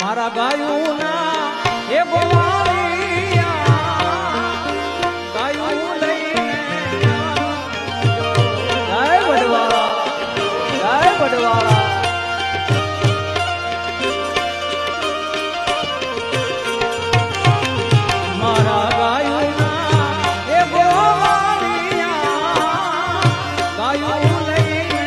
મારા ગાયું ના એ ગોવાળિયા ગાયું લઈને જય વડવાળા જય વડવાળા મારા ગાયું ના એ ગોવાળિયા ગાયું લઈને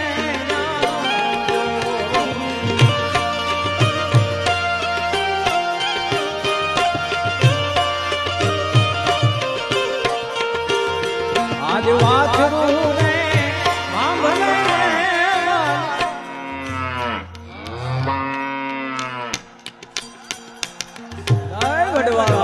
આજ વાછરું ને આંભળે જય વડવાળા